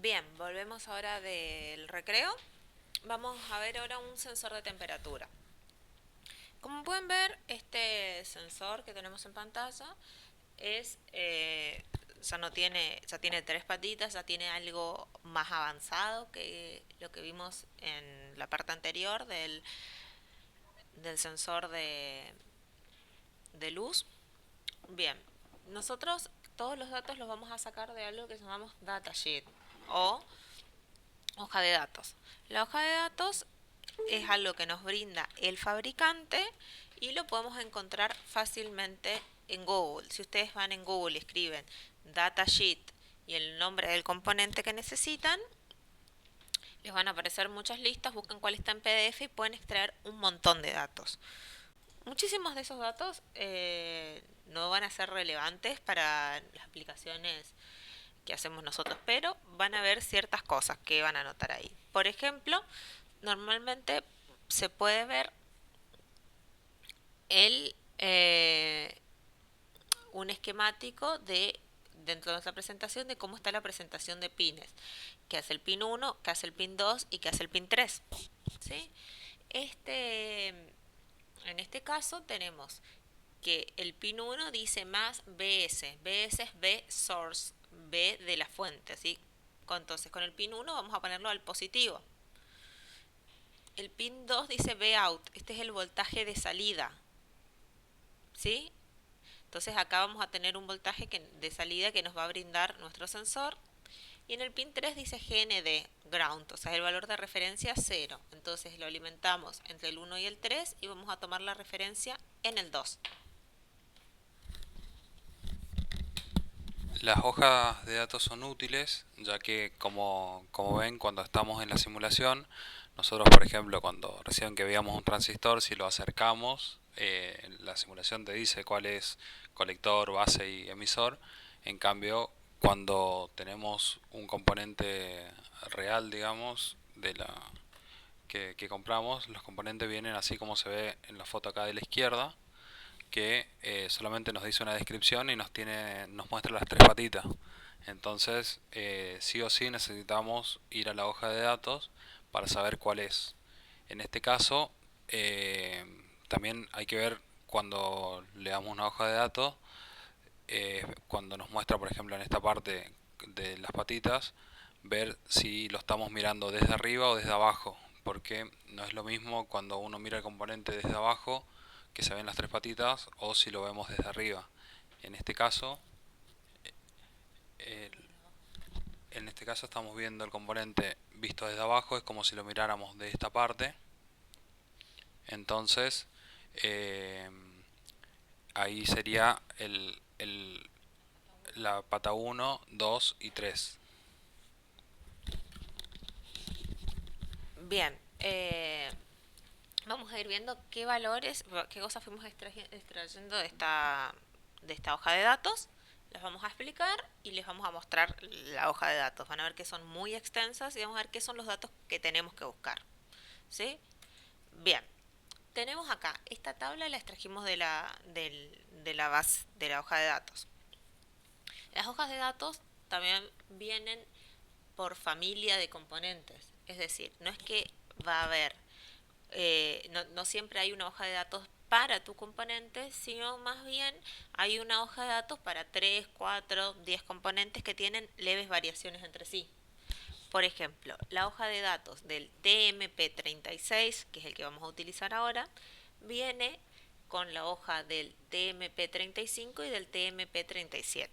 Bien, volvemos ahora del recreo. Vamos a ver ahora un sensor de temperatura. Como pueden ver, este sensor que tenemos en pantalla es ya tiene tres patitas, ya tiene algo más avanzado que lo que vimos en la parte anterior del sensor de luz. Bien, nosotros todos los datos los vamos a sacar de algo que llamamos datasheet o hoja de datos. La hoja de datos es algo que nos brinda el fabricante y lo podemos encontrar fácilmente en Google. Si ustedes van en Google y escriben datasheet y el nombre del componente que necesitan, les van a aparecer muchas listas, buscan cuál está en PDF y pueden extraer un montón de datos. Muchísimos de esos datos no van a ser relevantes para las aplicaciones que hacemos nosotros, pero van a ver ciertas cosas que van a notar ahí. Por ejemplo, normalmente se puede ver el, un esquemático dentro de nuestra presentación de cómo está la presentación de pines, qué hace el pin 1, qué hace el pin 2 y qué hace el pin 3. ¿Sí? Este, en este caso tenemos que el pin 1 dice más BS. BS es B source, B de la fuente. ¿Sí? Entonces con el pin 1 vamos a ponerlo al positivo. El pin 2 dice B out. Este es el voltaje de salida. ¿Sí? Entonces acá vamos a tener un voltaje de salida que nos va a brindar nuestro sensor. Y en el pin 3 dice GND, ground, o sea, el valor de referencia 0. Entonces lo alimentamos entre el 1 y el 3 y vamos a tomar la referencia en el 2. Las hojas de datos son útiles, ya que como ven, cuando estamos en la simulación, nosotros, por ejemplo, cuando recién que veíamos un transistor, si lo acercamos, la simulación te dice cuál es colector, base y emisor. En cambio, cuando tenemos un componente real, digamos, que compramos, los componentes vienen así como se ve en la foto acá de la izquierda, que solamente nos dice una descripción y nos muestra las tres patitas. Entonces, sí o sí necesitamos ir a la hoja de datos para saber cuál es. En este caso, también hay que ver cuando le damos una hoja de datos, cuando nos muestra, por ejemplo, en esta parte de las patitas, ver si lo estamos mirando desde arriba o desde abajo, porque no es lo mismo cuando uno mira el componente desde abajo, que se ven las tres patitas, o si lo vemos desde arriba. En este caso, el- en este caso estamos viendo el componente visto desde abajo, es como si lo miráramos de esta parte. Entonces, eh, ahí sería la pata uno, 2 y 3. Bien, vamos a ir viendo qué valores, qué cosas fuimos extrayendo de esta hoja de datos. Las vamos a explicar y les vamos a mostrar la hoja de datos. Van a ver que son muy extensas y vamos a ver qué son los datos que tenemos que buscar. ¿Sí? Bien, tenemos acá, esta tabla la extrajimos de la base de la hoja de datos. Las hojas de datos también vienen por familia de componentes. Es decir, no es que va a haber, no siempre hay una hoja de datos para tu componente, sino más bien hay una hoja de datos para 3, 4, 10 componentes que tienen leves variaciones entre sí. Por ejemplo, la hoja de datos del TMP36, que es el que vamos a utilizar ahora, viene con la hoja del TMP35 y del TMP37.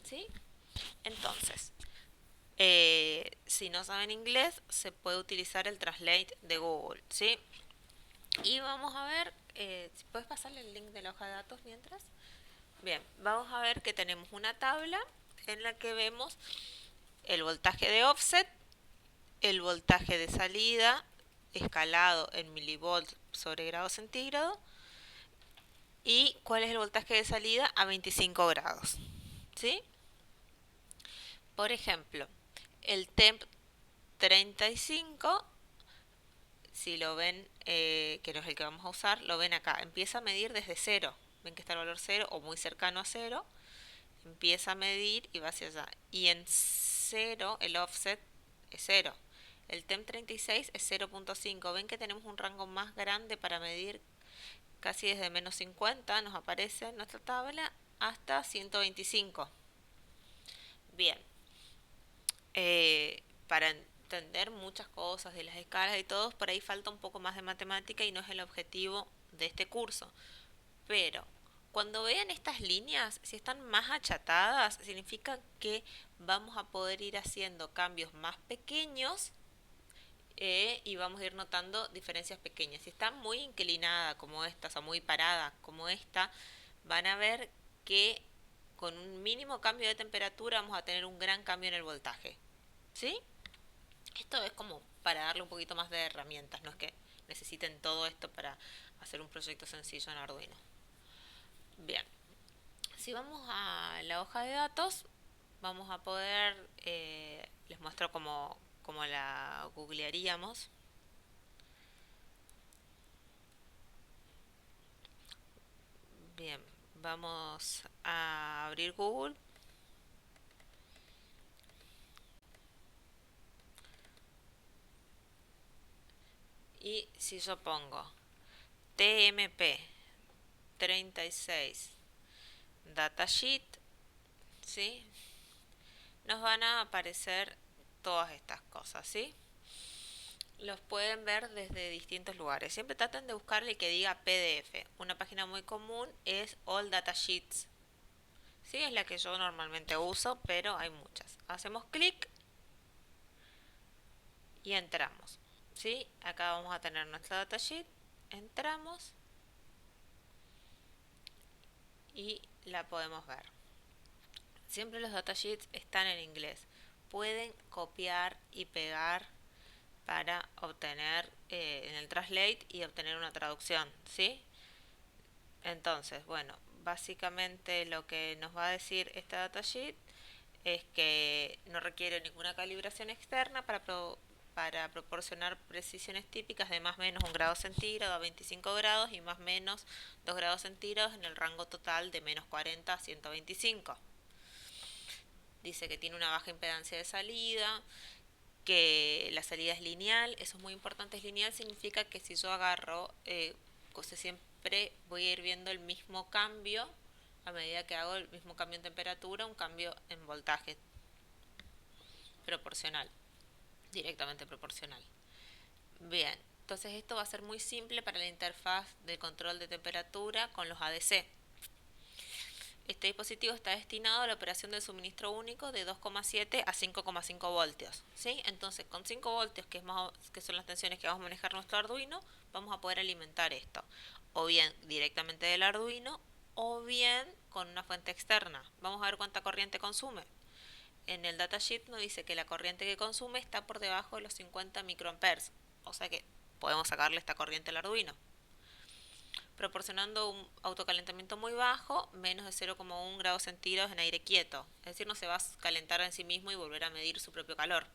¿Sí? Entonces, si no saben inglés, se puede utilizar el Translate de Google. ¿Sí? Y vamos a ver, si puedes pasarle el link de la hoja de datos mientras. Bien, vamos a ver que tenemos una tabla en la que vemos el voltaje de offset, el voltaje de salida escalado en milivolts sobre grado centígrado y cuál es el voltaje de salida a 25 grados. ¿Sí? Por ejemplo, el temp 35, si lo ven, que no es el que vamos a usar, lo ven acá, empieza a medir desde cero. Ven que está el valor cero o muy cercano a cero, empieza a medir y va hacia allá. Y en cero el offset es 0. El TEM36 es 0.5. Ven que tenemos un rango más grande para medir casi desde menos 50, nos aparece en nuestra tabla, hasta 125. Bien, para entender muchas cosas de las escalas y todo, por ahí falta un poco más de matemática y no es el objetivo de este curso. Pero cuando vean estas líneas, si están más achatadas, significa que vamos a poder ir haciendo cambios más pequeños y vamos a ir notando diferencias pequeñas. Si está muy inclinada como esta, o sea, muy parada como esta, van a ver que con un mínimo cambio de temperatura vamos a tener un gran cambio en el voltaje. ¿Sí? Esto es como para darle un poquito más de herramientas, no es que necesiten todo esto para hacer un proyecto sencillo en Arduino. Bien, si vamos a la hoja de datos, vamos a poder, les muestro cómo la googlearíamos. Bien, vamos a abrir Google. Y si yo pongo TMP 36 datasheet, ¿sí? Nos van a aparecer todas estas cosas, ¿sí? Los pueden ver desde distintos lugares. Siempre traten de buscar el que diga PDF. Una página muy común es All Datasheets. Sí, es la que yo normalmente uso, pero hay muchas. Hacemos clic y entramos. ¿Sí? Acá vamos a tener nuestra datasheet. Entramos y la podemos ver. Siempre los datasheets están en inglés. Pueden copiar y pegar para obtener en el translate y obtener una traducción, ¿sí? Entonces, bueno, básicamente lo que nos va a decir esta datasheet es que no requiere ninguna calibración externa para proporcionar precisiones típicas de más o menos 1 grado centígrado a 25 grados y más o menos 2 grados centígrados en el rango total de menos 40 a 125. Dice que tiene una baja impedancia de salida, que la salida es lineal. Eso es muy importante, es lineal, significa que si yo agarro, siempre voy a ir viendo el mismo cambio a medida que hago el mismo cambio en temperatura, un cambio en voltaje proporcional, directamente proporcional. Bien, entonces esto va a ser muy simple para la interfaz de control de temperatura con los ADC. Este dispositivo está destinado a la operación del suministro único de 2,7 a 5,5 voltios. ¿Sí? Entonces, con 5 voltios, que son las tensiones que vamos a manejar nuestro Arduino, vamos a poder alimentar esto. O bien directamente del Arduino, o bien con una fuente externa. Vamos a ver cuánta corriente consume. En el datasheet nos dice que la corriente que consume está por debajo de los 50 microamperes. O sea que podemos sacarle esta corriente al Arduino, proporcionando un autocalentamiento muy bajo, menos de 0,1 grados centígrados en aire quieto. Es decir, no se va a calentar en sí mismo y volver a medir su propio calor.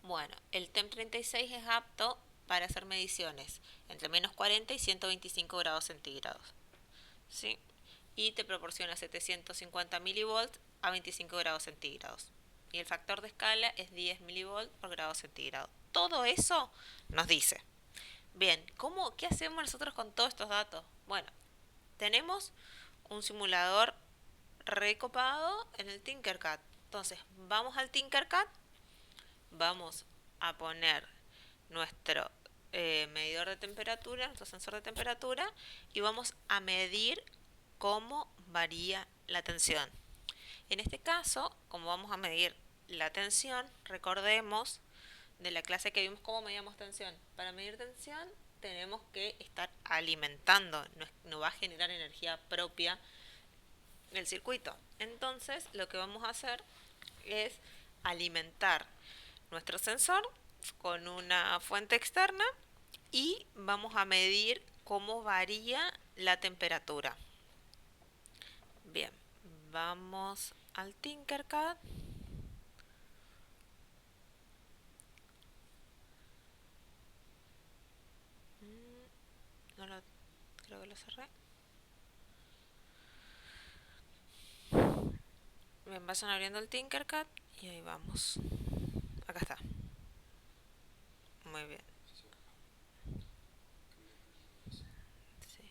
Bueno, el TEM36 es apto para hacer mediciones entre menos 40 y 125 grados centígrados. ¿Sí? Y te proporciona 750 milivolts a 25 grados centígrados. Y el factor de escala es 10 milivolts por grado centígrado. Todo eso nos dice. Bien, ¿qué hacemos nosotros con todos estos datos? Bueno, tenemos un simulador recopado en el Tinkercad. Entonces, vamos al Tinkercad, vamos a poner nuestro medidor de temperatura, nuestro sensor de temperatura, y vamos a medir cómo varía la tensión. En este caso, como vamos a medir la tensión, recordemos de la clase que vimos cómo medíamos tensión. Para medir tensión tenemos que estar alimentando, no va a generar energía propia el circuito. Entonces lo que vamos a hacer es alimentar nuestro sensor con una fuente externa y vamos a medir cómo varía la temperatura. Bien, vamos al Tinkercad. No lo, creo que lo cerré. Bien, vayan abriendo el Tinkercad y ahí vamos. Acá está. Muy bien. Sí.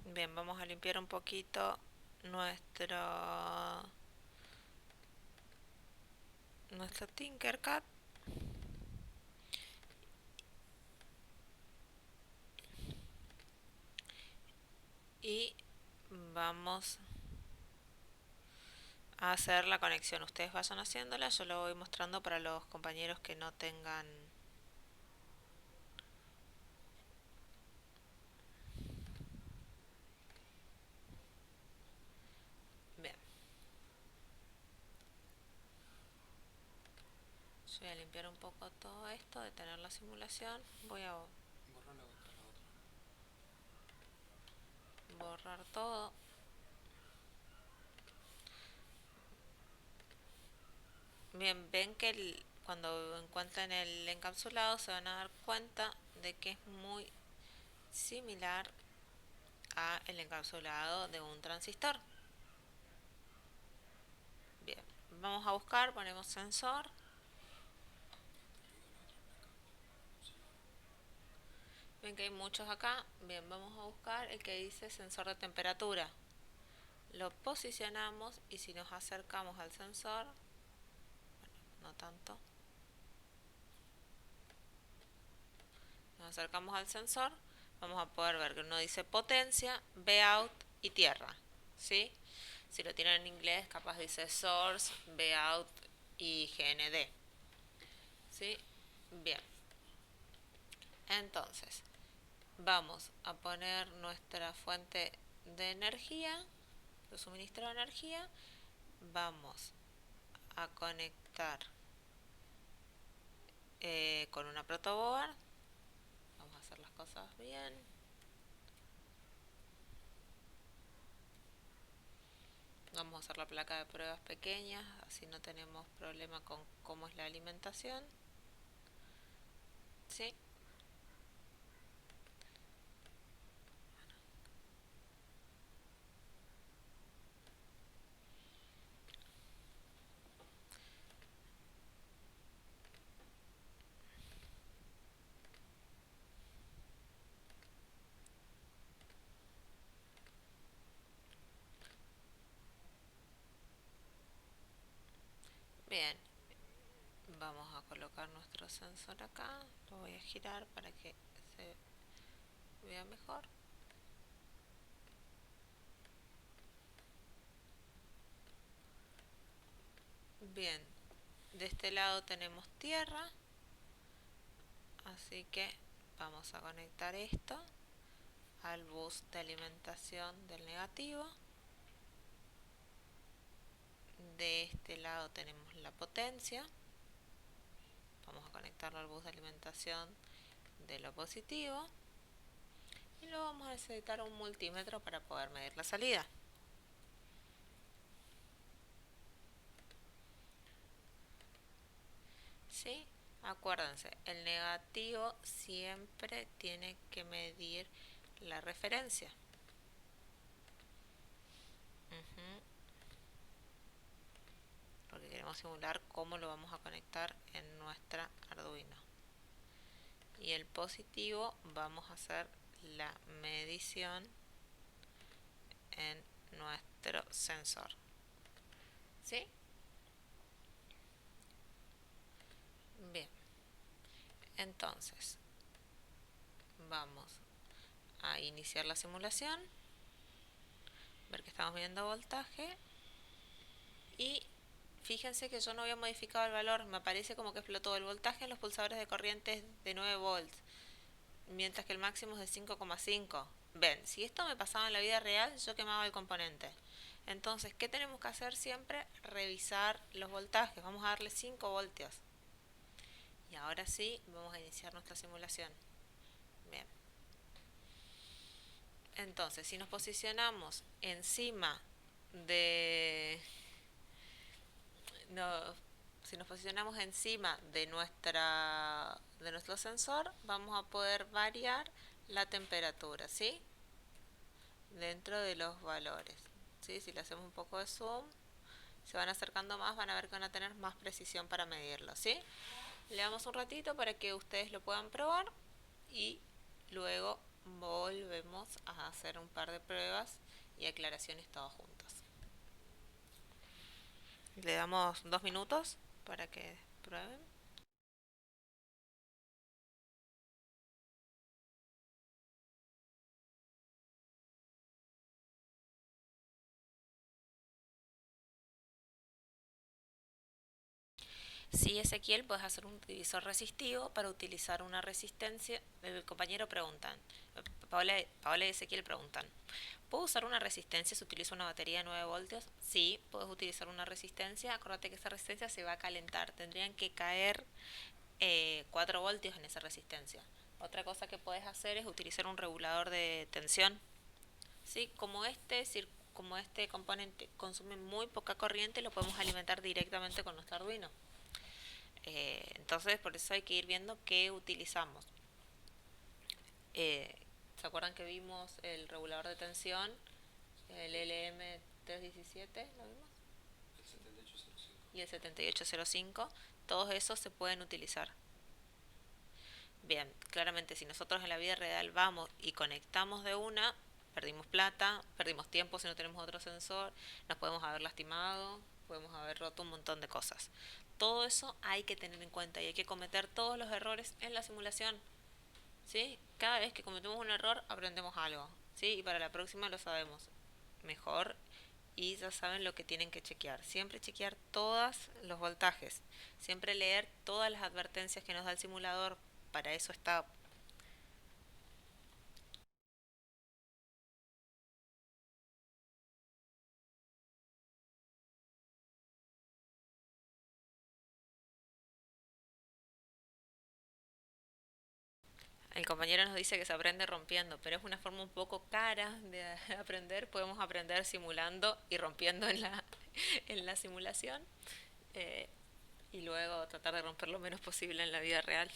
Bien, vamos a limpiar un poquito nuestro nuestro Tinkercad y vamos a hacer la conexión. Ustedes vayan haciéndola, yo lo voy mostrando para los compañeros que no tengan. Bien, yo voy a limpiar un poco todo esto, detener la simulación. Voy a borrar todo. Bien, ven que cuando encuentren el encapsulado se van a dar cuenta de que es muy similar a el encapsulado de un transistor. Bien, vamos a buscar, ponemos sensor. Ven que hay muchos acá. Bien, vamos a buscar el que dice sensor de temperatura. Lo posicionamos y si nos acercamos al sensor, bueno, no tanto, nos acercamos al sensor, vamos a poder ver que uno dice potencia, Vout y tierra, ¿sí? Si lo tienen en inglés, capaz dice source, Vout y GND, ¿sí? Bien, entonces vamos a poner nuestra fuente de energía, de suministro de energía, vamos a conectar con una protoboard. Vamos a hacer las cosas bien. Vamos a hacer la placa de pruebas pequeñas, así no tenemos problema con cómo es la alimentación. ¿Sí? Bien. Vamos a colocar nuestro sensor acá. Lo voy a girar para que se vea mejor. Bien. De este lado tenemos tierra. Así que vamos a conectar esto al bus de alimentación del negativo. De este lado tenemos la potencia. Vamos a conectarlo al bus de alimentación de lo positivo. Y luego vamos a necesitar un multímetro para poder medir la salida. ¿Sí? Acuérdense, el negativo siempre tiene que medir la referencia. Porque queremos simular cómo lo vamos a conectar en nuestra Arduino. Y el positivo vamos a hacer la medición en nuestro sensor. ¿Sí? Bien. Entonces, vamos a iniciar la simulación. Ver que estamos viendo voltaje. Y fíjense que yo no había modificado el valor. Me aparece como que explotó el voltaje en los pulsadores de corriente de 9 volts. Mientras que el máximo es de 5,5. Ven, si esto me pasaba en la vida real, yo quemaba el componente. Entonces, ¿qué tenemos que hacer siempre? Revisar los voltajes. Vamos a darle 5 voltios. Y ahora sí, vamos a iniciar nuestra simulación. Bien. Entonces, si nos posicionamos encima de... No, si nos posicionamos encima de nuestro sensor, vamos a poder variar la temperatura, ¿sí? dentro de los valores. ¿Sí? Si le hacemos un poco de zoom, se van acercando más, van a ver que van a tener más precisión para medirlo. ¿Sí? Le damos un ratito para que ustedes lo puedan probar y luego volvemos a hacer un par de pruebas y aclaraciones todos juntos. Le damos 2 minutos para que prueben. Sí, Ezequiel, puedes hacer un divisor resistivo para utilizar una resistencia. El compañero preguntan, Paola y Ezequiel preguntan, ¿puedo usar una resistencia si utilizo una batería de 9 voltios? Sí, puedes utilizar una resistencia. Acuérdate que esa resistencia se va a calentar. Tendrían que caer 4 voltios en esa resistencia. Otra cosa que puedes hacer es utilizar un regulador de tensión. ¿Sí? Como este componente consume muy poca corriente, lo podemos alimentar directamente con nuestro Arduino. Entonces, por eso hay que ir viendo qué utilizamos. Eh, ¿Se acuerdan que vimos el regulador de tensión? El LM317, ¿lo vimos? Y el 7805. Todos esos se pueden utilizar. Bien, claramente si nosotros en la vida real vamos y conectamos de una, perdimos plata, perdimos tiempo si no tenemos otro sensor, nos podemos haber lastimado, podemos haber roto un montón de cosas. Todo eso hay que tener en cuenta y hay que cometer todos los errores en la simulación. ¿Sí? Cada vez que cometemos un error aprendemos algo. ¿Sí? Y para la próxima lo sabemos mejor y ya saben lo que tienen que chequear. Siempre chequear todos los voltajes. Siempre leer todas las advertencias que nos da el simulador. Para eso está. El compañero nos dice que se aprende rompiendo, pero es una forma un poco cara de aprender. Podemos aprender simulando y rompiendo en la simulación. eh, y luego tratar de romper lo menos posible en la vida real.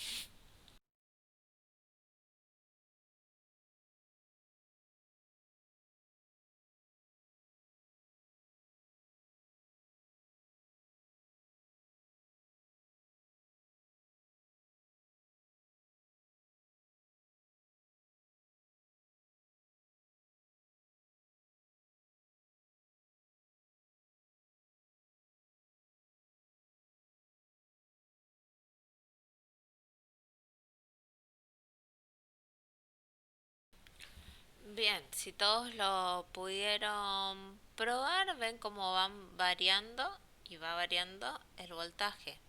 Bien, si todos lo pudieron probar, ven cómo van variando y va variando el voltaje.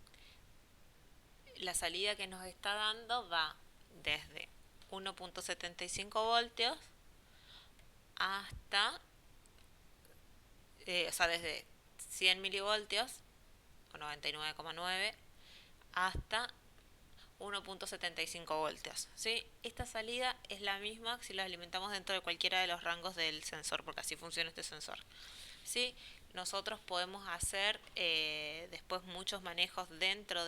La salida que nos está dando va desde 1.75 voltios hasta, o sea, desde 100 milivoltios o 99,9 hasta 1.75 voltios. ¿Sí? Esta salida es la misma si la alimentamos dentro de cualquiera de los rangos del sensor, porque así funciona este sensor. ¿Sí? Nosotros podemos hacer después muchos manejos nuestro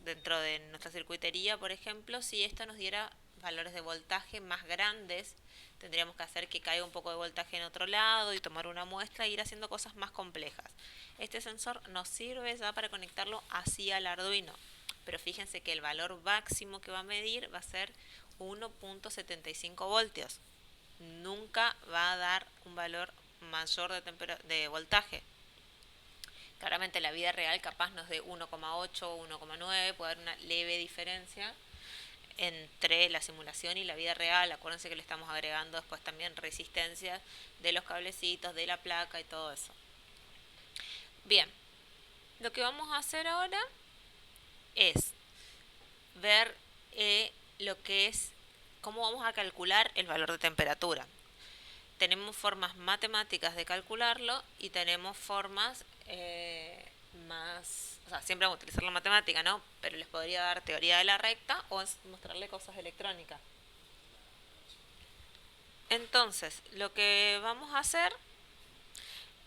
dentro de nuestra circuitería, por ejemplo. Si esto nos diera valores de voltaje más grandes, tendríamos que hacer que caiga un poco de voltaje en otro lado y tomar una muestra e ir haciendo cosas más complejas. Este sensor nos sirve ya para conectarlo así al Arduino, pero fíjense que el valor máximo que va a medir va a ser 1.75 voltios. Nunca va a dar un valor mayor de voltaje. Claramente la vida real capaz nos dé 1,8 o 1,9, puede haber una leve diferencia entre la simulación y la vida real. Acuérdense que le estamos agregando después también resistencia de los cablecitos, de la placa y todo eso. Bien, lo que vamos a hacer ahora es ver lo que es cómo vamos a calcular el valor de temperatura. Tenemos formas matemáticas de calcularlo y tenemos formas más, o sea, siempre vamos a utilizar la matemática, ¿no? Pero les podría dar teoría de la recta o mostrarle cosas electrónicas. Entonces, lo que vamos a hacer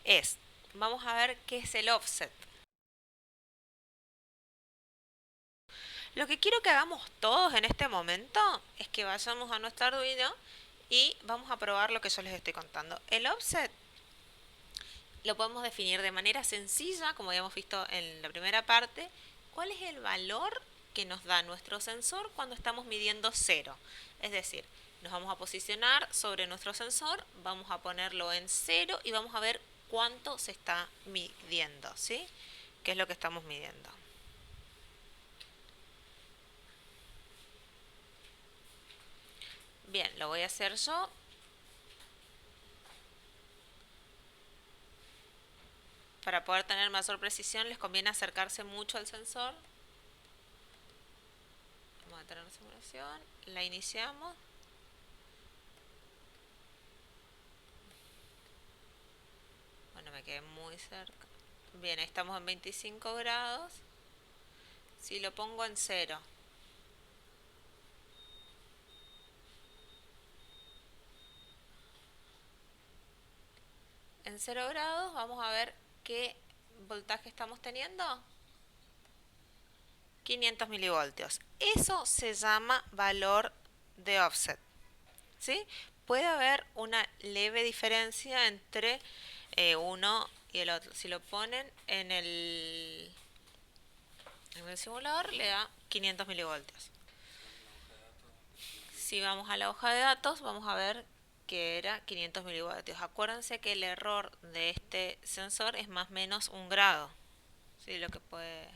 es, vamos a ver qué es el offset. Lo que quiero que hagamos todos en este momento es que vayamos a nuestro Arduino y vamos a probar lo que yo les estoy contando. El offset lo podemos definir de manera sencilla, como habíamos visto en la primera parte. ¿Cuál es el valor que nos da nuestro sensor cuando estamos midiendo cero? Es decir, nos vamos a posicionar sobre nuestro sensor, vamos a ponerlo en cero y vamos a ver cuánto se está midiendo, ¿sí? ¿Qué es lo que estamos midiendo? Bien, lo voy a hacer yo. Para poder tener mayor precisión les conviene acercarse mucho al sensor. Vamos a tener la simulación, la iniciamos. Bueno, me quedé muy cerca. Bien, ahí estamos en 25 grados. Si lo pongo en cero. En 0 grados vamos a ver qué voltaje estamos teniendo. 500 milivoltios. Eso se llama valor de offset. ¿Sí? Puede haber una leve diferencia entre uno y el otro. Si lo ponen en el simulador, le da 500 milivoltios. Si vamos a la hoja de datos, vamos a ver que era 500 milivoltios. Acuérdense que el error de este sensor es más o menos 1 grado. ¿Sí? Lo que puede...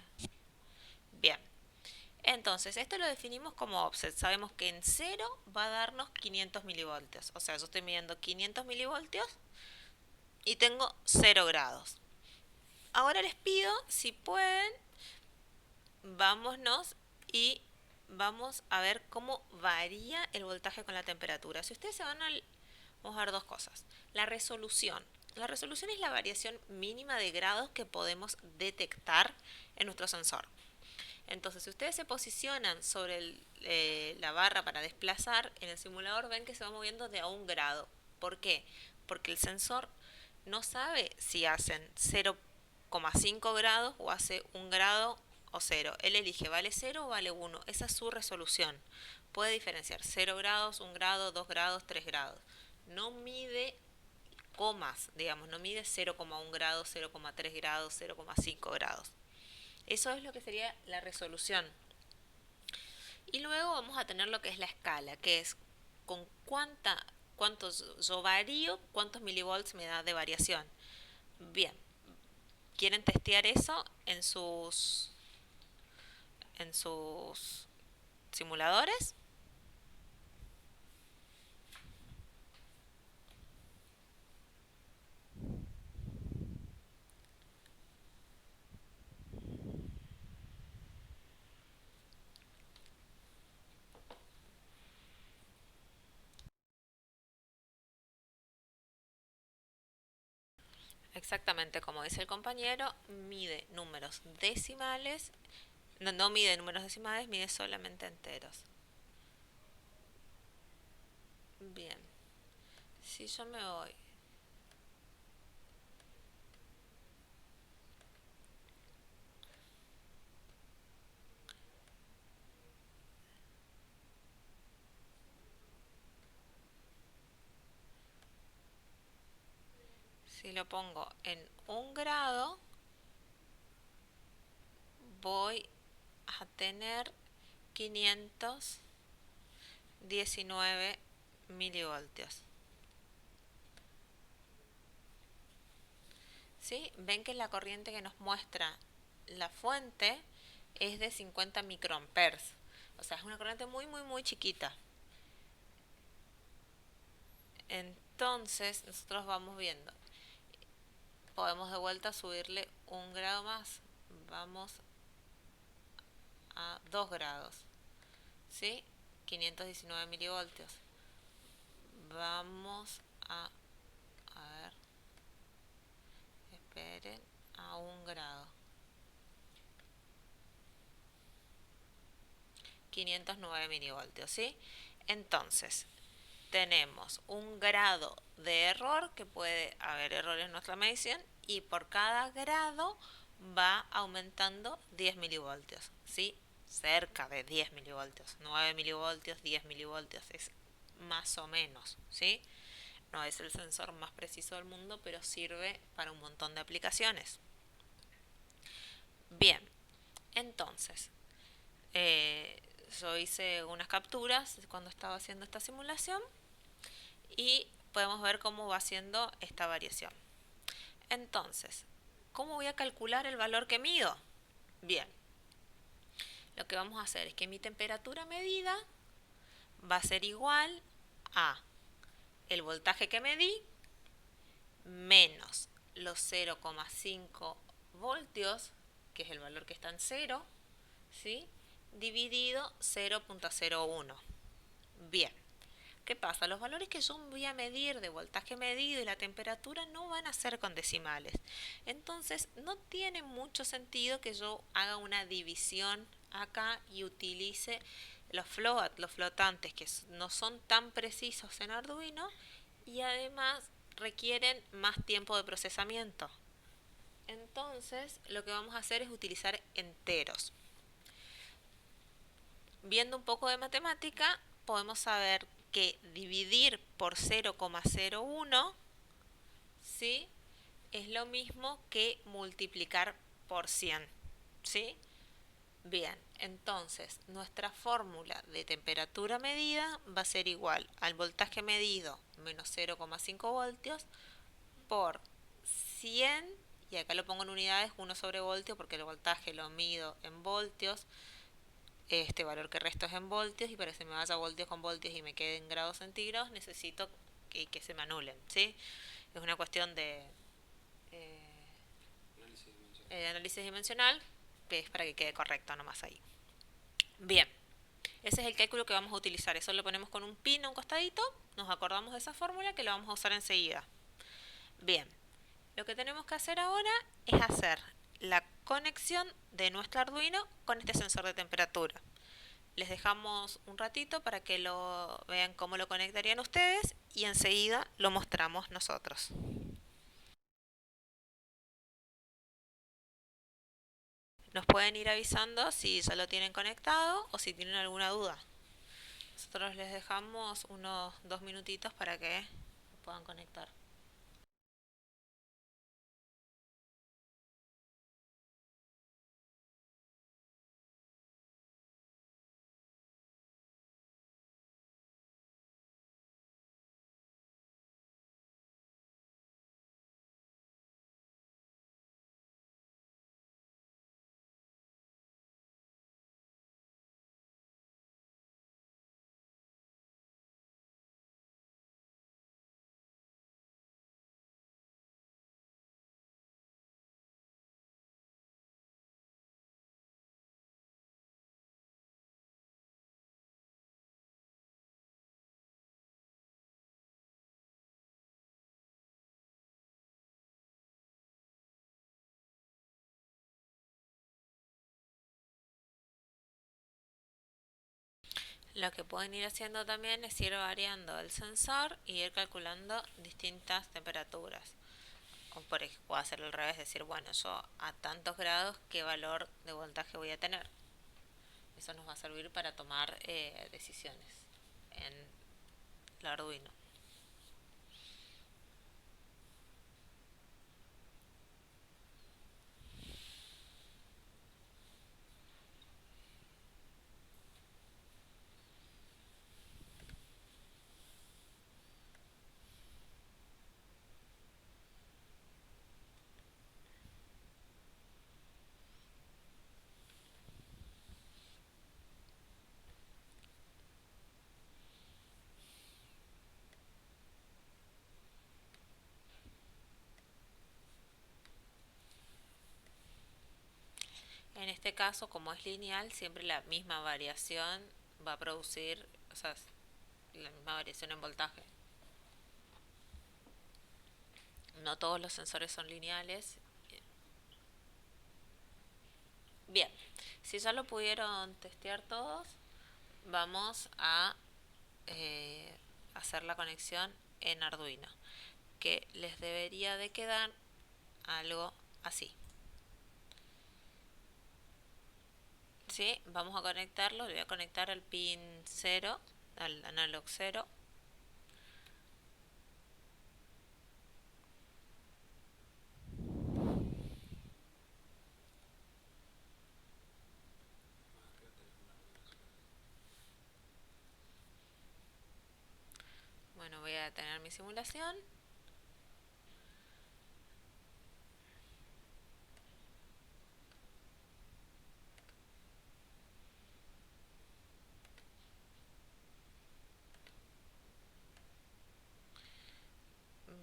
Bien. Entonces, esto lo definimos como offset. Sabemos que en cero va a darnos 500 milivoltios. O sea, yo estoy midiendo 500 milivoltios y tengo 0 grados. Ahora les pido, si pueden, vámonos y vamos a ver cómo varía el voltaje con la temperatura. Si ustedes se van al... Vamos a ver dos cosas. La resolución. La resolución es la variación mínima de grados que podemos detectar en nuestro sensor. Entonces, si ustedes se posicionan sobre la barra para desplazar, en el simulador ven que se va moviendo de a 1 grado. ¿Por qué? Porque el sensor no sabe si hacen 0,5 grados o hace 1 grado o 0. Él elige, ¿vale 0 o vale 1? Esa es su resolución. Puede diferenciar 0 grados, 1 grado, 2 grados, 3 grados. No mide comas, digamos, no mide 0,1 grado, 0,3 grados, 0,5 grados. Eso es lo que sería la resolución. Y luego vamos a tener lo que es la escala, que es con cuántos yo varío, cuántos milivolts me da de variación. Bien, ¿quieren testear eso en sus simuladores? Exactamente como dice el compañero, mide números decimales, no mide números decimales, mide solamente enteros. Bien, si yo me voy si lo pongo en 1 grado, voy a tener 519 milivoltios. ¿Sí? Ven que la corriente que nos muestra la fuente es de 50 microamperes. O sea, es una corriente muy, muy, muy chiquita. Entonces, nosotros vamos viendo. Podemos de vuelta subirle 1 grado más. Vamos a 2 grados. ¿Sí? 519 milivoltios. Vamos a ver, esperen, a 1 grado. 509 milivoltios, ¿sí? Entonces, tenemos 1 grado de error, que puede haber errores en nuestra medición, y por cada grado va aumentando 10 milivoltios, ¿sí? cerca de 10 milivoltios, 9 milivoltios, 10 milivoltios, es más o menos, ¿sí? No es el sensor más preciso del mundo, pero sirve para un montón de aplicaciones. Bien, entonces, eh, yo hice unas capturas cuando estaba haciendo esta simulación y podemos ver cómo va haciendo esta variación. Entonces, ¿cómo voy a calcular el valor que mido? Bien, lo que vamos a hacer es que mi temperatura medida va a ser igual a el voltaje que medí menos los 0,5 voltios, que es el valor que está en 0, ¿sí? Dividido 0,01. Bien, ¿qué pasa? Los valores que yo voy a medir de voltaje medido y la temperatura no van a ser con decimales. Entonces, no tiene mucho sentido que yo haga una división acá y utilice los flotantes que no son tan precisos en Arduino y además requieren más tiempo de procesamiento. Entonces, lo que vamos a hacer es utilizar enteros. Viendo un poco de matemática, podemos saber que dividir por 0,01, ¿sí?, es lo mismo que multiplicar por 100, ¿sí? Bien, entonces nuestra fórmula de temperatura medida va a ser igual al voltaje medido menos 0,5 voltios por 100, y acá lo pongo en unidades, 1 sobre voltio, porque el voltaje lo mido en voltios, este valor que resto es en voltios, y para que se me vaya voltios con voltios y me quede en grados centígrados, necesito que se me anulen, ¿sí? Es una cuestión eh, de análisis dimensional, que es para que quede correcto nomás ahí. Bien, ese es el cálculo que vamos a utilizar. Eso lo ponemos con un pin a un costadito, nos acordamos de esa fórmula que la vamos a usar enseguida. Bien, lo que tenemos que hacer ahora es hacer la conexión de nuestro Arduino con este sensor de temperatura. Les dejamos un ratito para que lo vean cómo lo conectarían ustedes y enseguida lo mostramos nosotros. Nos pueden ir avisando si ya lo tienen conectado o si tienen alguna duda. Nosotros les dejamos unos 2 minutitos para que lo puedan conectar. Lo que pueden ir haciendo también es ir variando el sensor y ir calculando distintas temperaturas. O por ejemplo, puedo hacerlo al revés, decir, bueno, yo a tantos grados, ¿qué valor de voltaje voy a tener? Eso nos va a servir para tomar decisiones en el Arduino. En este caso, como es lineal, siempre la misma variación va a producir, o sea, la misma variación en voltaje. No todos los sensores son lineales. Bien, si ya lo pudieron testear todos, vamos a hacer la conexión en Arduino, que les debería de quedar algo así. ¿sí? Vamos a conectarlo, le voy a conectar al pin 0, al analog 0. Bueno, voy a detener mi simulación.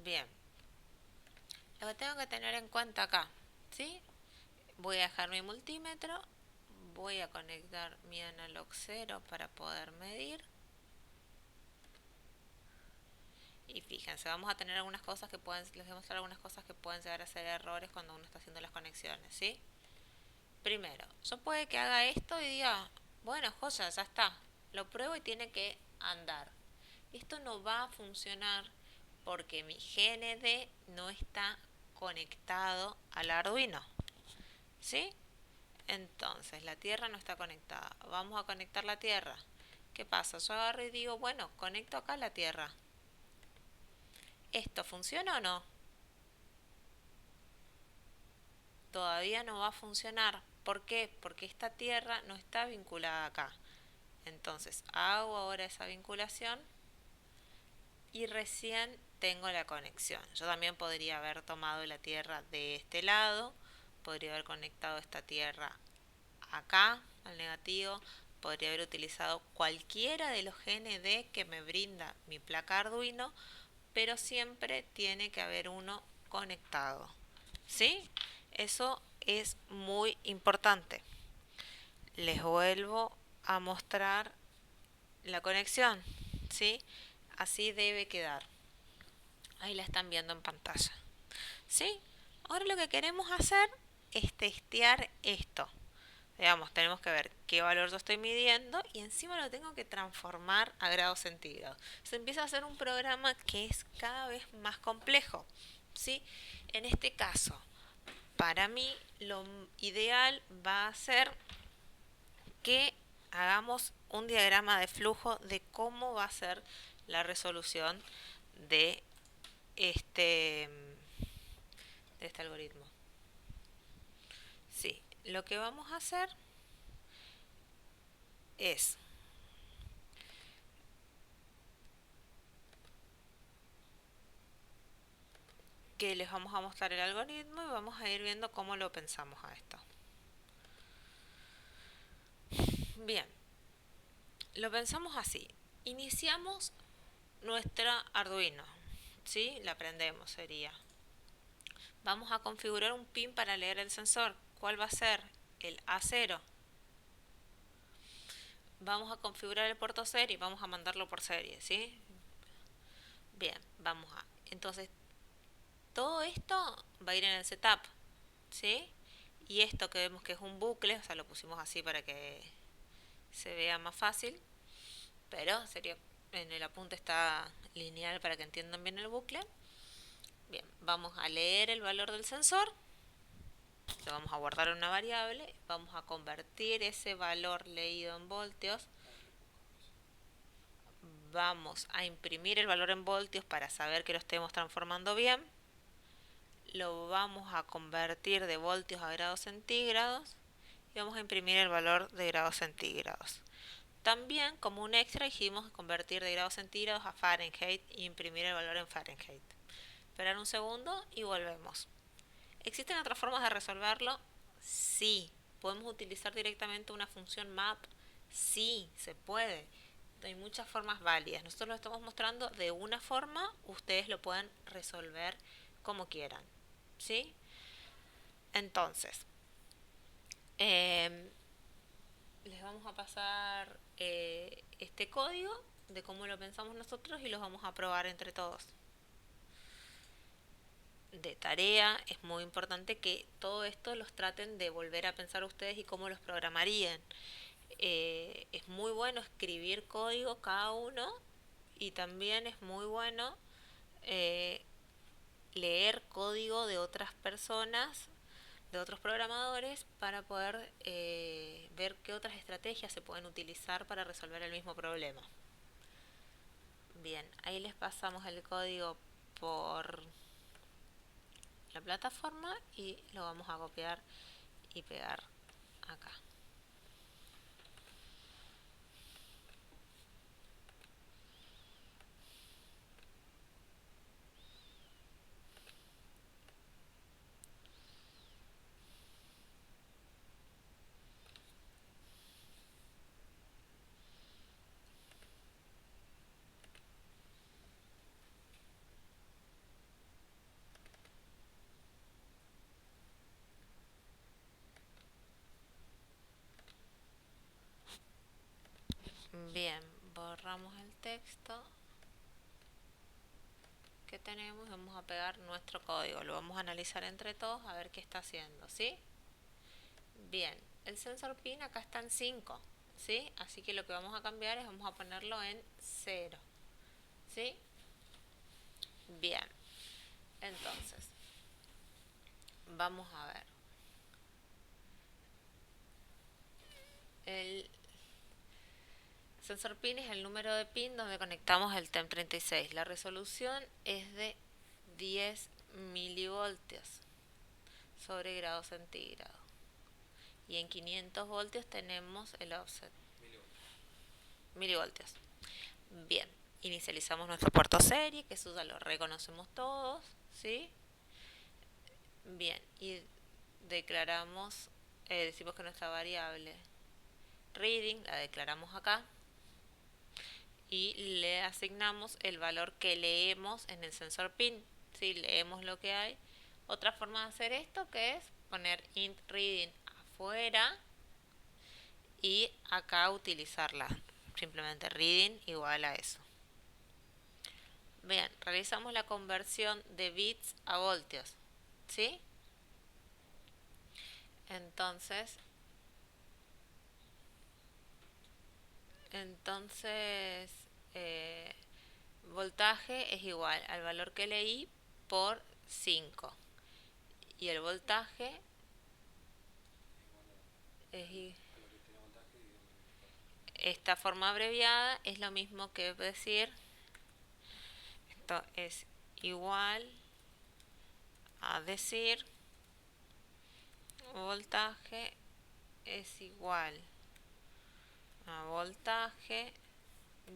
Bien, lo que tengo que tener en cuenta acá, ¿sí? Voy a dejar mi multímetro, voy a conectar mi analog 0 para poder medir. Y fíjense, vamos a tener algunas cosas que pueden, les voy a mostrar algunas cosas que pueden llegar a ser errores cuando uno está haciendo las conexiones, ¿sí? Primero, yo puede que haga esto y diga, bueno, joya, ya está, lo pruebo y tiene que andar. Esto no va a funcionar porque mi GND no está conectado al Arduino, ¿sí? Entonces, la tierra no está conectada. Vamos a conectar la tierra. ¿Qué pasa? Yo agarro y digo, bueno, conecto acá la tierra. ¿Esto funciona o no? Todavía no va a funcionar. ¿Por qué? Porque esta tierra no está vinculada acá. Entonces, hago ahora esa vinculación y recién tengo la conexión. Yo también podría haber tomado la tierra de este lado, podría haber conectado esta tierra acá al negativo, podría haber utilizado cualquiera de los GND que me brinda mi placa Arduino, pero siempre tiene que haber uno conectado, ¿sí? Eso es muy importante. Les vuelvo a mostrar la conexión, ¿sí? Así debe quedar. Ahí la están viendo en pantalla, ¿sí? Ahora lo que queremos hacer es testear esto. Digamos, tenemos que ver qué valor yo estoy midiendo y encima lo tengo que transformar a grados centígrados. Se empieza a hacer un programa que es cada vez más complejo, ¿sí? En este caso, para mí lo ideal va a ser que hagamos un diagrama de flujo de cómo va a ser la resolución de este, de este algoritmo. Sí, lo que vamos a hacer es que les vamos a mostrar el algoritmo y vamos a ir viendo cómo lo pensamos a esto. Bien, lo pensamos así. Iniciamos nuestra Arduino, ¿sí? La prendemos, sería. Vamos a configurar un pin para leer el sensor. ¿Cuál va a ser? El A0. Vamos a configurar el puerto serie y vamos a mandarlo por serie, ¿sí? Bien, vamos a... Entonces, todo esto va a ir en el setup, ¿sí? Y esto que vemos que es un bucle, o sea, lo pusimos así para que se vea más fácil, pero sería, en el apunte está lineal para que entiendan bien el bucle. Bien, vamos a leer el valor del sensor, lo vamos a guardar en una variable, vamos a convertir ese valor leído en voltios, vamos a imprimir el valor en voltios para saber que lo estemos transformando bien, lo vamos a convertir de voltios a grados centígrados y vamos a imprimir el valor de grados centígrados. También, como un extra, dijimos convertir de grados centígrados a Fahrenheit e imprimir el valor en Fahrenheit. Esperar un segundo y volvemos. ¿Existen otras formas de resolverlo? Sí. ¿Podemos utilizar directamente una función map? Sí, se puede. Hay muchas formas válidas. Nosotros lo estamos mostrando de una forma, ustedes lo pueden resolver como quieran. ¿Sí? Entonces, les vamos a pasar este código de cómo lo pensamos nosotros y los vamos a probar entre todos. De tarea es muy importante que todo esto los traten de volver a pensar ustedes y cómo los programarían. Es muy bueno escribir código cada uno y también es muy bueno leer código de otras personas de otros programadores para poder ver qué otras estrategias se pueden utilizar para resolver el mismo problema. Bien, ahí les pasamos el código por la plataforma y lo vamos a copiar y pegar acá. Bien, borramos el texto que tenemos y vamos a pegar nuestro código. Lo vamos a analizar entre todos a ver qué está haciendo, ¿sí? Bien, el sensor pin acá está en 5, ¿sí? Así que lo que vamos a cambiar es vamos a ponerlo en 0, ¿sí? Bien, entonces, vamos a ver. El sensor pin es el número de pin donde conectamos el TEM36. La resolución es de 10 milivoltios sobre grado centígrado. Y en 500 voltios tenemos el offset. Milivoltios. Bien, inicializamos nuestro puerto serie, que eso ya lo reconocemos todos, ¿sí? Bien, y declaramos, decimos que nuestra variable reading la declaramos acá y le asignamos el valor que leemos en el sensor pin, ¿sí? Leemos lo que hay. Otra forma de hacer esto que es poner int reading afuera y acá utilizarla, simplemente reading igual a eso. Bien, realizamos la conversión de bits a voltios, ¿sí? Entonces, entonces eh, voltaje es igual al valor que leí por 5. Y el voltaje es esta forma abreviada es lo mismo que decir esto es igual a decir voltaje es igual a voltaje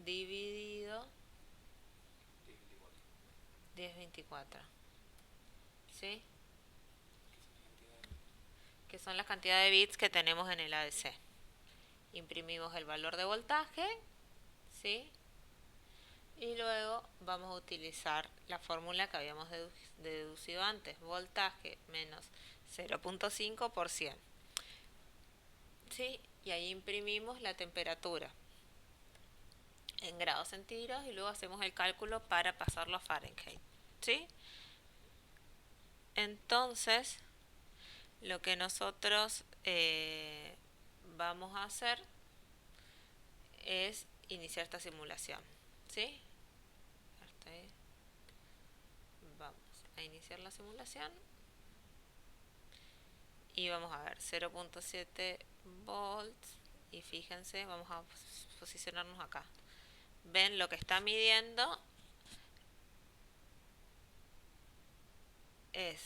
dividido 1024, ¿sí? Que son las cantidades de bits que tenemos en el ADC. Imprimimos el valor de voltaje, ¿sí? Y luego vamos a utilizar la fórmula que habíamos deducido antes, voltaje menos 0.5 por 100. ¿Sí? Y ahí imprimimos la temperatura en grados centígrados y luego hacemos el cálculo para pasarlo a Fahrenheit. ¿Sí? Entonces, lo que nosotros vamos a hacer es iniciar esta simulación. ¿Sí? Vamos a iniciar la simulación y vamos a ver 0.7 volts y fíjense, vamos a posicionarnos acá. Ven lo que está midiendo es,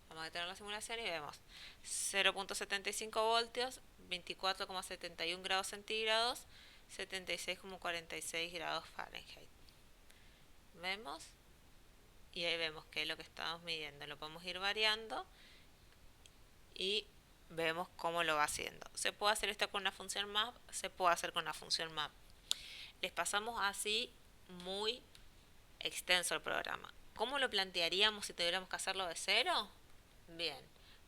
vamos a detener la simulación y vemos 0.75 voltios, 24,71 grados centígrados, 76,46 grados Fahrenheit. Vemos y ahí vemos que es lo que estamos midiendo, lo podemos ir variando y vemos cómo lo va haciendo. Se puede hacer esto con una función map, se puede hacer con una función map. Les pasamos así muy extenso el programa. ¿Cómo lo plantearíamos si tuviéramos que hacerlo de cero? Bien,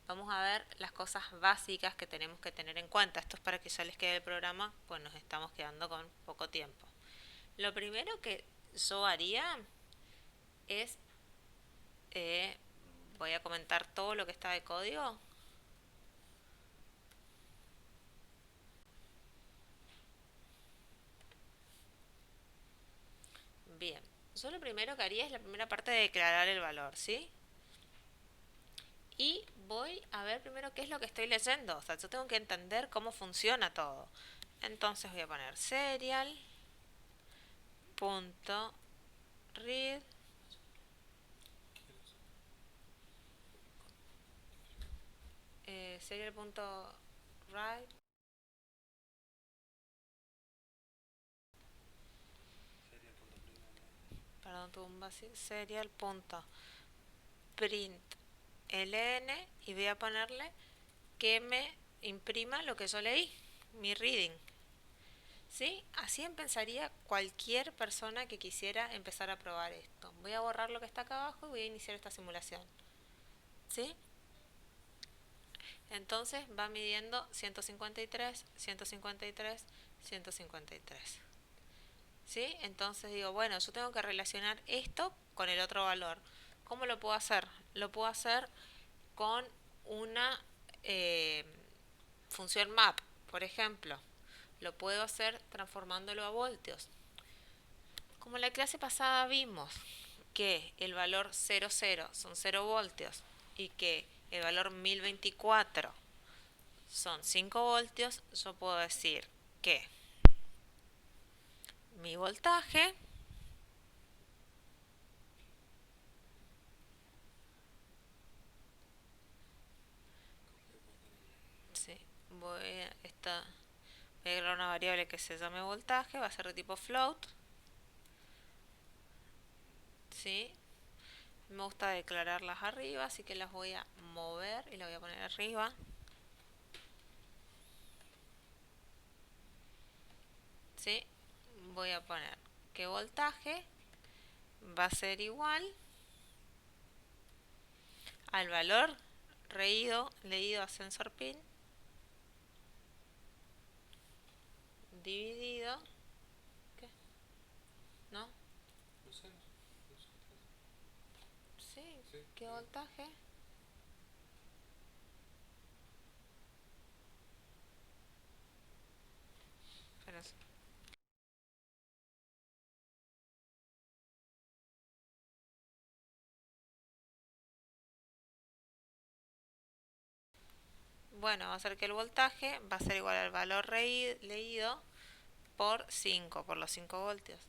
vamos a ver las cosas básicas que tenemos que tener en cuenta. Esto es para que ya les quede el programa, pues nos estamos quedando con poco tiempo. Lo primero que yo haría es, voy a comentar todo lo que está de código. Bien, yo lo primero que haría es la primera parte de declarar el valor, ¿sí? y voy a ver primero qué es lo que estoy leyendo. O sea, yo tengo que entender cómo funciona todo. Entonces voy a poner serial.read serial.write. Perdón, tuve un vacío. Serial.println y voy a ponerle que me imprima lo que yo leí, mi reading. ¿Sí? Así empezaría cualquier persona que quisiera empezar a probar esto. Voy a borrar lo que está acá abajo y voy a iniciar esta simulación. ¿Sí? Entonces va midiendo 153, 153, 153. ¿Sí? Entonces digo, bueno, yo tengo que relacionar esto con el otro valor. ¿Cómo lo puedo hacer? Lo puedo hacer con una eh, función map, por ejemplo. Lo puedo hacer transformándolo a voltios. Como en la clase pasada vimos que el valor 00 son 0 voltios y que el valor 1024 son 5 voltios, yo puedo decir que mi voltaje sí, voy a agregar una variable que se llame voltaje, va a ser de tipo float. ¿Sí? Me gusta declararlas arriba, así que las voy a mover y las voy a poner arriba. ¿Sí? Voy a poner que voltaje va a ser igual al valor leído a sensor pin dividido. ¿Qué? ¿No? Sí, ¿qué voltaje? Pero, bueno, va a ser que el voltaje va a ser igual al valor leído por 5, por los 5 voltios.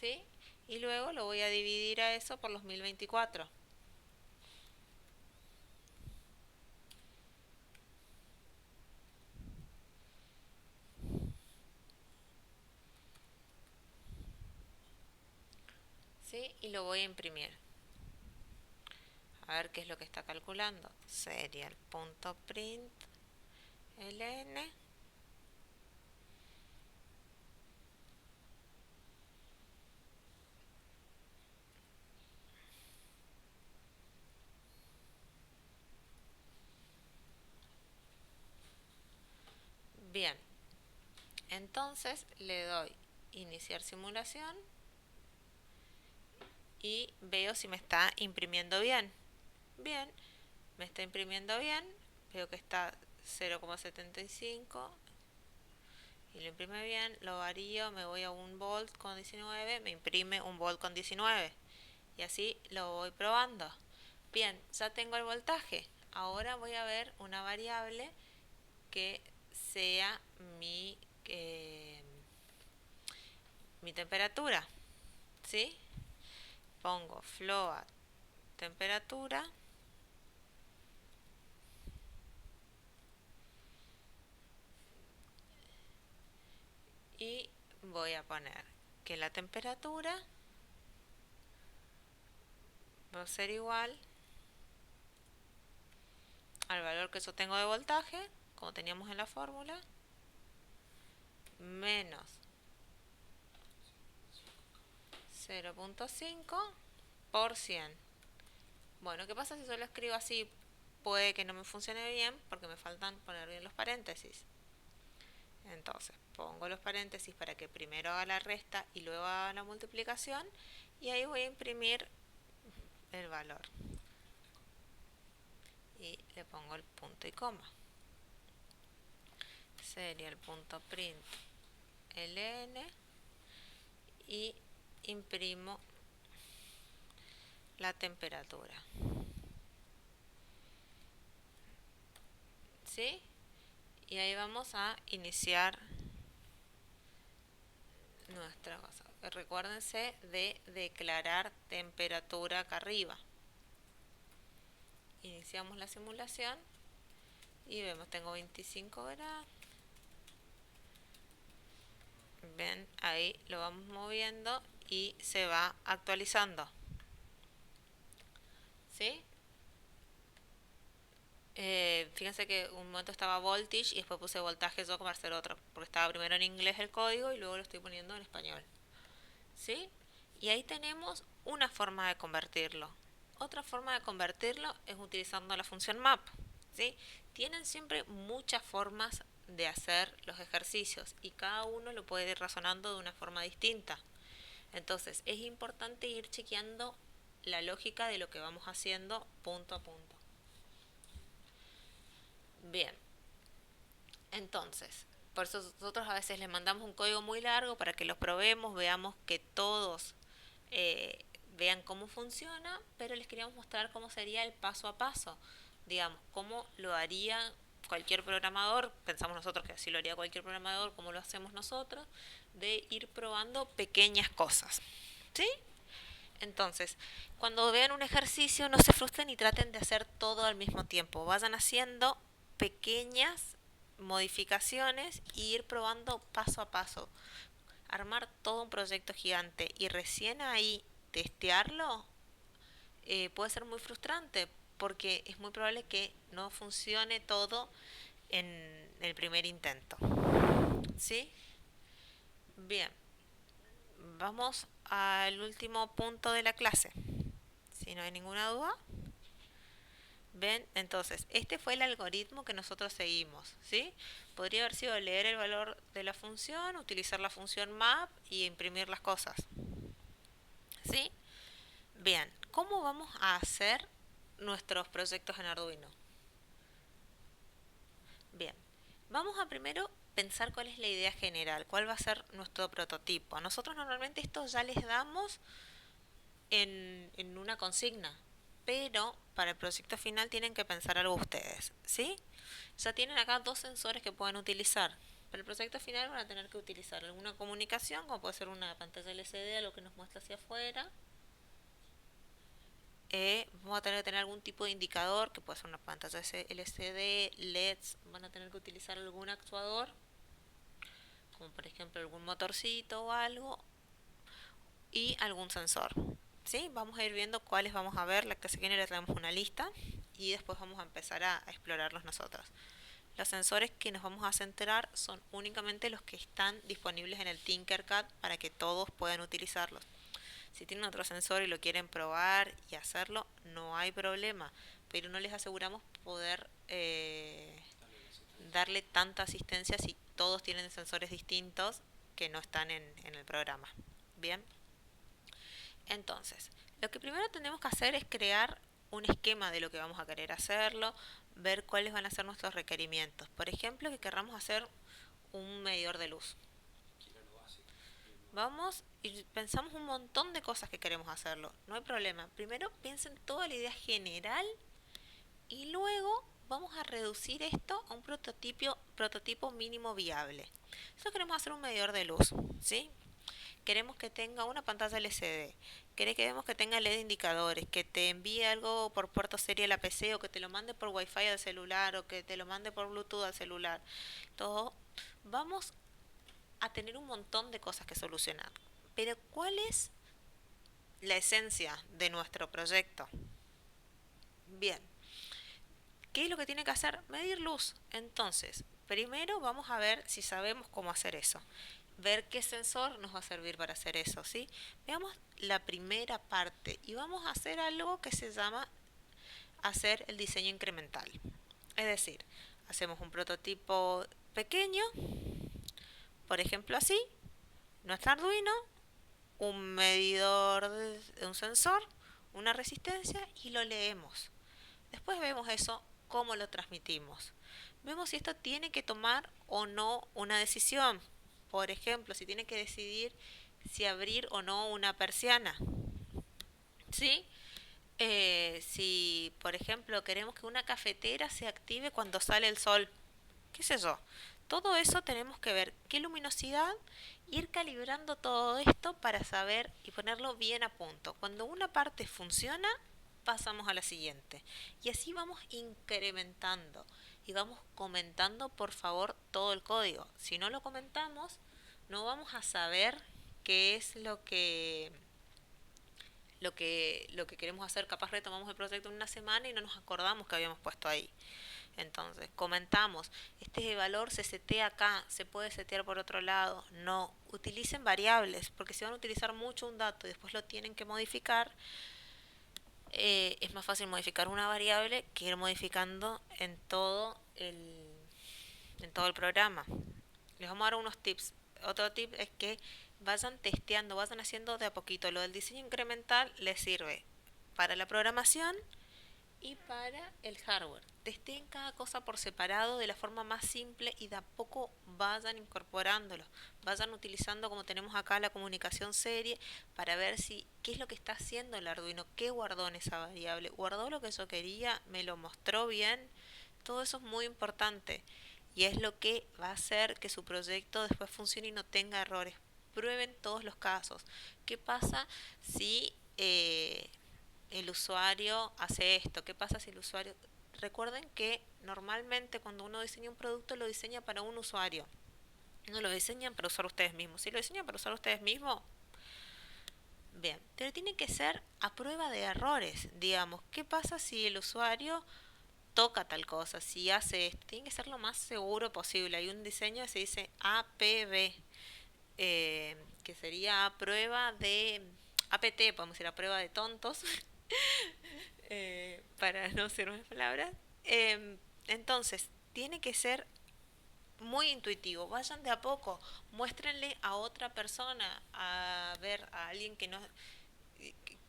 ¿Sí? Y luego lo voy a dividir a eso por los 1024. ¿Sí? Y lo voy a imprimir. A ver qué es lo que está calculando. Serial.println. Bien, entonces le doy iniciar simulación y veo si me está imprimiendo bien. Bien, me está imprimiendo bien. Veo que está 0,75 y lo imprime bien. Lo varío, me voy a 1 volt con 19, me imprime 1 volt con 19. Y así lo voy probando. Bien, ya tengo el voltaje. Ahora voy a ver una variable que sea eh, mi temperatura. ¿Sí? Pongo float temperatura y voy a poner que la temperatura va a ser igual al valor que yo tengo de voltaje, como teníamos en la fórmula, menos 0,5 por 100. Bueno, ¿qué pasa si yo lo escribo así? Puede que no me funcione bien porque me faltan poner bien los paréntesis. Entonces pongo los paréntesis para que primero haga la resta y luego haga la multiplicación y ahí voy a imprimir el valor. Y le pongo el punto y coma. Serial.println y imprimo la temperatura. ¿sí? Y ahí vamos a iniciar nuestra cosa. Recuérdense de declarar temperatura acá arriba. Iniciamos la simulación y vemos, tengo 25 grados. Ven, ahí lo vamos moviendo y se va actualizando. ¿Sí? Fíjense que un momento estaba voltage y después puse voltaje yo para hacer otro, porque estaba primero en inglés el código y luego lo estoy poniendo en español. ¿Sí? Y ahí tenemos una forma de convertirlo. Otra forma de convertirlo es utilizando la función map. ¿Sí? Tienen siempre muchas formas de hacer los ejercicios y cada uno lo puede ir razonando de una forma distinta. Entonces es importante ir chequeando la lógica de lo que vamos haciendo punto a punto. Bien, entonces, por eso nosotros a veces les mandamos un código muy largo para que los probemos, veamos que todos vean cómo funciona, pero les queríamos mostrar cómo sería el paso a paso, digamos, cómo lo haría cualquier programador, pensamos nosotros que así lo haría cualquier programador, como lo hacemos nosotros, de ir probando pequeñas cosas. ¿Sí? Entonces, cuando vean un ejercicio, no se frustren y traten de hacer todo al mismo tiempo. Vayan haciendo pequeñas modificaciones e ir probando paso a paso. Armar todo un proyecto gigante y recién ahí testearlo puede ser muy frustrante porque es muy probable que no funcione todo en el primer intento. ¿Sí? Bien, vamos al último punto de la clase. Si no hay ninguna duda. ¿Ven? Entonces, este fue el algoritmo que nosotros seguimos, ¿sí? Podría haber sido leer el valor de la función, utilizar la función map y imprimir las cosas, ¿sí? Bien, ¿cómo vamos a hacer nuestros proyectos en Arduino? Bien, vamos a primero pensar cuál es la idea general, cuál va a ser nuestro prototipo. Nosotros normalmente esto ya les damos en una consigna, pero para el proyecto final tienen que pensar algo ustedes, ¿sí? Ya tienen acá dos sensores que pueden utilizar. Para el proyecto final van a tener que utilizar alguna comunicación, como puede ser una pantalla LCD, algo que nos muestra hacia afuera. Vamos a tener que tener algún tipo de indicador, que puede ser una pantalla LCD, LEDs. Van a tener que utilizar algún actuador, como por ejemplo algún motorcito o algo, y algún sensor. ¿Sí? Vamos a ir viendo cuáles vamos a ver. La clase que viene le traemos una lista y después vamos a empezar a explorarlos nosotros. Los sensores que nos vamos a centrar son únicamente los que están disponibles en el Tinkercad para que todos puedan utilizarlos. Si tienen otro sensor y lo quieren probar y hacerlo, no hay problema, pero no les aseguramos poder darle tanta asistencia si todos tienen sensores distintos que no están en el programa. Bien. Entonces, lo que primero tenemos que hacer es crear un esquema de lo que vamos a querer hacerlo, ver cuáles van a ser nuestros requerimientos. Por ejemplo, que querramos hacer un medidor de luz. Vamos y pensamos un montón de cosas que queremos hacerlo. No hay problema. Primero piensen toda la idea general y luego vamos a reducir esto a un prototipo mínimo viable. Nosotros queremos hacer un medidor de luz, ¿sí? Queremos que tenga una pantalla LCD, queremos que tenga LED indicadores, que te envíe algo por puerto serie a la PC o que te lo mande por Wi-Fi al celular o que te lo mande por Bluetooth al celular. Todo, vamos a tener un montón de cosas que solucionar. Pero ¿cuál es la esencia de nuestro proyecto? Bien, ¿qué es lo que tiene que hacer? Medir luz. Entonces, primero vamos a ver si sabemos cómo hacer eso. Ver qué sensor nos va a servir para hacer eso, ¿sí? Veamos la primera parte y vamos a hacer algo que se llama hacer el diseño incremental. Es decir, hacemos un prototipo pequeño, por ejemplo así, nuestro Arduino, un medidor de un sensor, una resistencia y lo leemos. Después vemos eso, cómo lo transmitimos. Vemos si esto tiene que tomar o no una decisión. Por ejemplo, si tiene que decidir si abrir o no una persiana. ¿Sí? Si, por ejemplo, queremos que una cafetera se active cuando sale el sol, qué sé yo. Todo eso tenemos que ver qué luminosidad, ir calibrando todo esto para saber y ponerlo bien a punto. Cuando una parte funciona, pasamos a la siguiente. Y así vamos incrementando y vamos comentando, por favor, todo el código. Si no lo comentamos, no vamos a saber qué es lo que queremos hacer. Capaz retomamos el proyecto en una semana y no nos acordamos que habíamos puesto ahí. Entonces, comentamos, este valor se setea acá, se puede setear por otro lado. No, utilicen variables, porque si van a utilizar mucho un dato y después lo tienen que modificar, es más fácil modificar una variable que ir modificando en todo el programa. Les vamos a dar unos tips. Otro tip es que vayan testeando, vayan haciendo de a poquito. Lo del diseño incremental les sirve para la programación y para el hardware. Testeen cada cosa por separado de la forma más simple y de a poco vayan incorporándolo. Vayan utilizando, como tenemos acá, la comunicación serie para ver si qué es lo que está haciendo el Arduino, qué guardó en esa variable. Guardó lo que yo quería, me lo mostró bien. Todo eso es muy importante y es lo que va a hacer que su proyecto después funcione y no tenga errores. Prueben todos los casos. ¿Qué pasa si el usuario hace esto? ¿Qué pasa si el usuario... Recuerden que normalmente cuando uno diseña un producto lo diseña para un usuario. No lo diseñan para usar ustedes mismos. Si lo diseñan para usar ustedes mismos, bien. Pero tiene que ser a prueba de errores, digamos. ¿Qué pasa si el usuario toca tal cosa, si hace esto? Tiene que ser lo más seguro posible. Hay un diseño que se dice APB, que sería a prueba de... APT, podemos decir a prueba de tontos, para no ser unas palabras. Entonces, tiene que ser muy intuitivo. Vayan de a poco, muéstrenle a otra persona, a ver a alguien que no...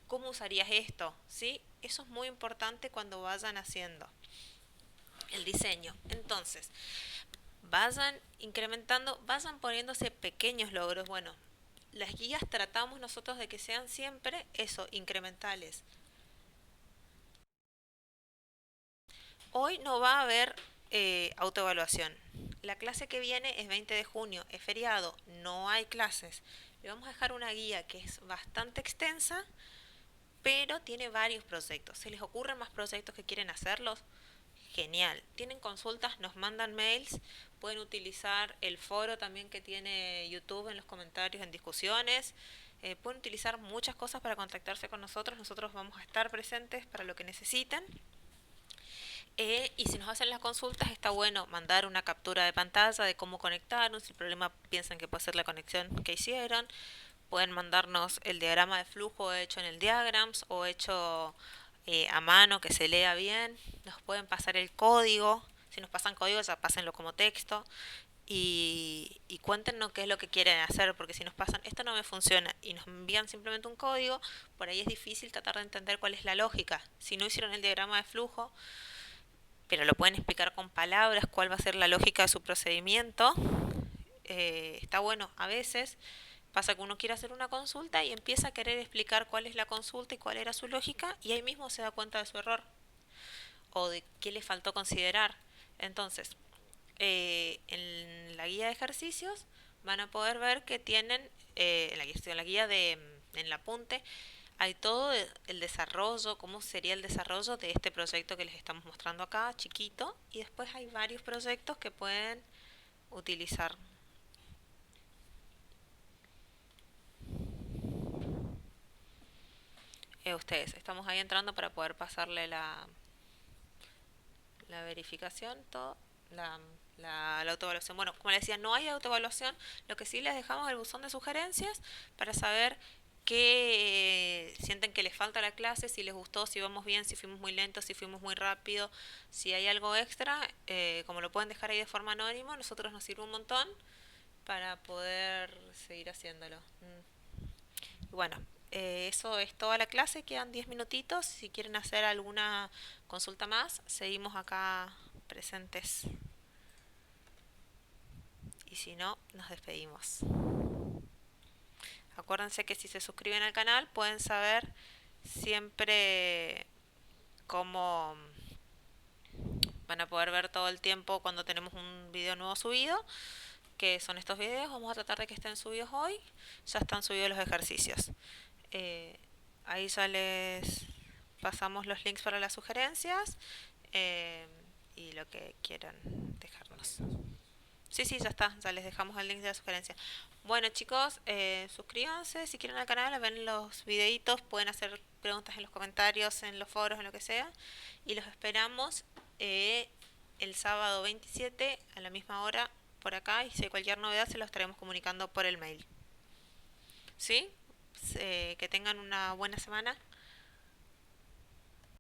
¿Cómo usarías esto? ¿Sí? Eso es muy importante cuando vayan haciendo el diseño. Entonces, vayan incrementando, vayan poniéndose pequeños logros. Bueno, las guías tratamos nosotros de que sean siempre eso, incrementales. Hoy no va a haber autoevaluación. La clase que viene es 20 de junio, es feriado, no hay clases. Le vamos a dejar una guía que es bastante extensa, pero tiene varios proyectos. ¿Se les ocurren más proyectos que quieren hacerlos? Genial. Tienen consultas, nos mandan mails, pueden utilizar el foro también que tiene YouTube en los comentarios, en discusiones. Pueden utilizar muchas cosas para contactarse con nosotros. Nosotros vamos a estar presentes para lo que necesiten. Y si nos hacen las consultas, está bueno mandar una captura de pantalla de cómo conectaron. Si el problema piensan que puede ser la conexión que hicieron, pueden mandarnos el diagrama de flujo hecho en el Diagrams o hecho a mano que se lea bien. Nos pueden pasar el código. Si nos pasan código, ya pásenlo como texto. Y cuéntenos qué es lo que quieren hacer, porque si nos pasan esto no me funciona y nos envían simplemente un código, por ahí es difícil tratar de entender cuál es la lógica. Si no hicieron el diagrama de flujo, pero lo pueden explicar con palabras, cuál va a ser la lógica de su procedimiento. Está bueno. A veces pasa que uno quiere hacer una consulta y empieza a querer explicar cuál es la consulta y cuál era su lógica, y ahí mismo se da cuenta de su error o de qué le faltó considerar. Entonces, en la guía de ejercicios van a poder ver que tienen, en la guía en el apunte, hay todo el desarrollo, cómo sería el desarrollo de este proyecto que les estamos mostrando acá, chiquito, y después hay varios proyectos que pueden utilizar. Ustedes, estamos ahí entrando para poder pasarle la verificación, todo, la autoevaluación. Bueno, como les decía, no hay autoevaluación, lo que sí les dejamos el buzón de sugerencias para saber qué sienten que les falta a la clase, si les gustó, si vamos bien, si fuimos muy lentos, si fuimos muy rápido, si hay algo extra, como lo pueden dejar ahí de forma anónima, nosotros nos sirve un montón para poder seguir haciéndolo. Bueno, eso es toda la clase, quedan 10 minutitos. Si quieren hacer alguna consulta más, seguimos acá presentes. Y si no, nos despedimos. Acuérdense que si se suscriben al canal pueden saber siempre como van a poder ver todo el tiempo cuando tenemos un video nuevo subido, que son estos videos. Vamos a tratar de que estén subidos hoy. Ya están subidos los ejercicios. Eh, Ahí ya les pasamos los links para las sugerencias eh, y lo que quieran dejarnos. Sí, sí, ya está, ya les dejamos el link de la sugerencia. Bueno chicos, suscríbanse si quieren al canal, ven los videitos, pueden hacer preguntas en los comentarios, en los foros, en lo que sea. Y los esperamos eh, el sábado 27 a la misma hora por acá y si hay cualquier novedad se lo estaremos comunicando por el mail. ¿Sí? Que tengan una buena semana